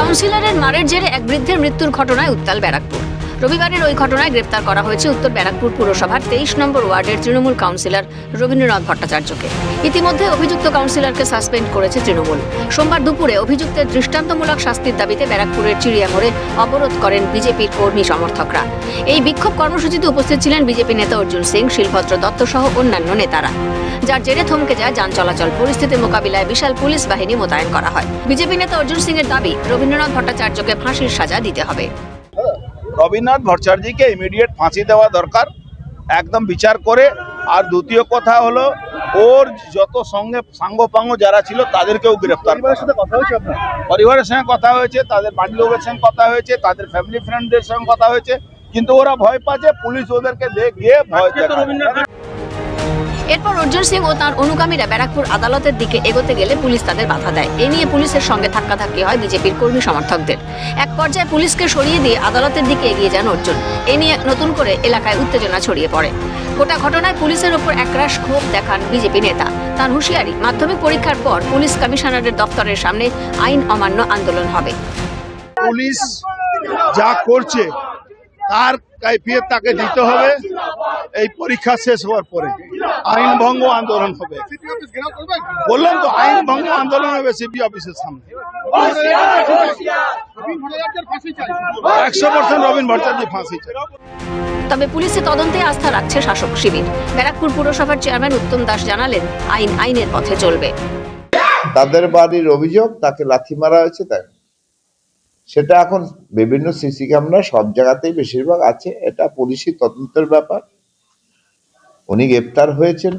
কাউন্সিলরের মারের জেরে এক বৃদ্ধের মৃত্যুর ঘটনায় উত্তাল ব্যারাকপুর। রবিবারের ওই ঘটনায় গ্রেপ্তার করা হয়েছে উত্তর ব্যারাকপুর পুরসভার 23 নম্বর ওয়ার্ডের তৃণমূল কাউন্সিলর রবীন্দ্রনাথ ভট্টাচার্যকে। ইতিমধ্যে অভিযুক্ত কাউন্সিলরকে সাসপেন্ড করেছে তৃণমূল। সোমবার দুপুরে অভিযুক্তের দৃষ্টান্তমূলক শাস্তির দাবিতে ব্যারাকপুরের চিড়িয়ামোড়ে অবরোধ করেন বিজেপির কর্মী সমর্থকরা। এই বিক্ষোভ কর্মসূচিতে উপস্থিত ছিলেন বিজেপি নেতা অর্জুন সিং, শিলভদ্র দত্ত সহ অন্যান্য নেতারা, যার জেরে থমকে যায় যান চলাচল। পরিস্থিতি মোকাবিলায় বিশাল পুলিশ বাহিনী মোতায়েন করা হয়। বিজেপি নেতা অর্জুন সিং এর দাবি, রবীন্দ্রনাথ ভট্টাচার্যকে ফাঁসির সাজা দিতে হবে। রবীন্দ্রনাথ ভট্টাচার্যকে ইমিডিয়েট ফাঁসি দেওয়া দরকার, একদম বিচার করে। আর দ্বিতীয় কথা হলো, ওর যত সঙ্গে সাঙ্গপাঙ্গ যারা ছিল তাদেরকেও গ্রেফতার। পরিবারের সঙ্গে কথা হয়েছে, আপনার পরিবারের সঙ্গে কথা হয়েছে, তাদের বাড়ির লোকের সঙ্গে কথা হয়েছে, তাদের ফ্যামিলি ফ্রেন্ডদের সঙ্গে কথা হয়েছে, কিন্তু ওরা ভয় পাচ্ছে, পুলিশ ওদেরকে গিয়ে ভয় দেখায়। এরপর অর্জুন সিং ও তার অনুগামীরা ব্যারাকপুর আদালতের দিকে এগোতে গেলে পুলিশ তাদের বাধা দেয়। এ নিয়ে পুলিশের সঙ্গে ধাক্কাধাক্কি হয় বিজেপির কর্মী সমর্থকদের। এক পর্যায়ে পুলিশকে সরিয়ে দিয়ে আদালতের দিকে এগিয়ে যান অর্জুন। এ নিয়ে নতুন করে এলাকায় উত্তেজনা ছড়িয়ে পড়ে। গোটা ঘটনায় পুলিশের ওপর একরাশ ক্ষোভ দেখান বিজেপি নেতা। তার হুঁশিয়ারি, মাধ্যমিক পরীক্ষার পর পুলিশ কমিশনারের দপ্তরের সামনে আইন অমান্য আন্দোলন হবে। পুলিশ যা করছে তার কাইফিয়ত তাকে দিতে হবে। এই পরীক্ষা শেষ হওয়ার পরে আইন ভঙ্গ আন্দোলন হবে। বললাম তো, আইন ভঙ্গ আন্দোলন হবে সিপি অফিসের সামনে। 100% রবীন ভট্টাচার্য ফাঁসি চাই। তবে পুলিশে তদন্তে আস্থা রাখছে শাসক শিবির। ব্যারাকপুর পুরসভার চেয়ারম্যান উত্তম দাস জানালেন, আইন আইনের পথে চলবে। তাদের বাড়ির অভিযোগ তাকে লাথি মারা হয়েছে, তাই সেটা এখন বিভিন্ন সিসি ক্যামেরা সব জায়গাতেই বেশিরভাগ আছে। এটা পুলিশি তদন্তের ব্যাপার। উনি গ্রেপ্তার হয়েছেন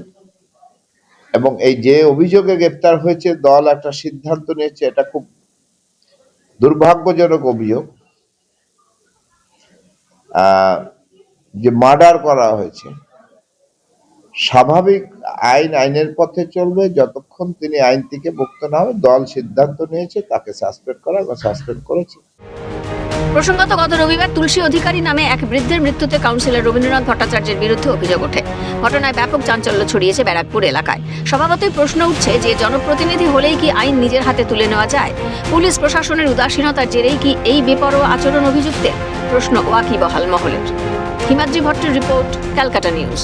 এবং এই যে অভিযোগে গ্রেপ্তার হয়েছে, দল একটা সিদ্ধান্ত নিয়েছে। এটা খুব দুর্ভাগ্যজনক অভিযোগ যে মার্ডার করা হয়েছে। স্বাভাবিক আইনের পথে চলবে যতক্ষণ তিনি আইন থেকে মুক্ত না হবে। দল সিদ্ধান্ত নিয়েছে তাকে সাসপেন্ড করা বা সাসপেন্ড করেছে। প্রসঙ্গত, গত রবিবার তুলসী অধিকারী নামে এক বৃদ্ধের মৃত্যুতে কাউন্সিলর রবীন্দ্রনাথ ভট্টাচার্যের বিরুদ্ধে অভিযোগ ওঠে। ঘটনায় ব্যাপক চাঞ্চল্য ছড়িয়েছে ব্যারাকপুর এলাকায়। স্বভাবতই প্রশ্ন উঠছে যে জনপ্রতিনিধি হলেই কি আইন নিজের হাতে তুলে নেওয়া যায়? পুলিশ প্রশাসনের উদাসীনতার জেরেই কি এই বেপরোয়া আচরণ অভিযুক্তের? প্রশ্ন ওয়াকিবহাল মহলের। হিমাদ্রি ভট্টের রিপোর্ট, ক্যালকাটা নিউজ।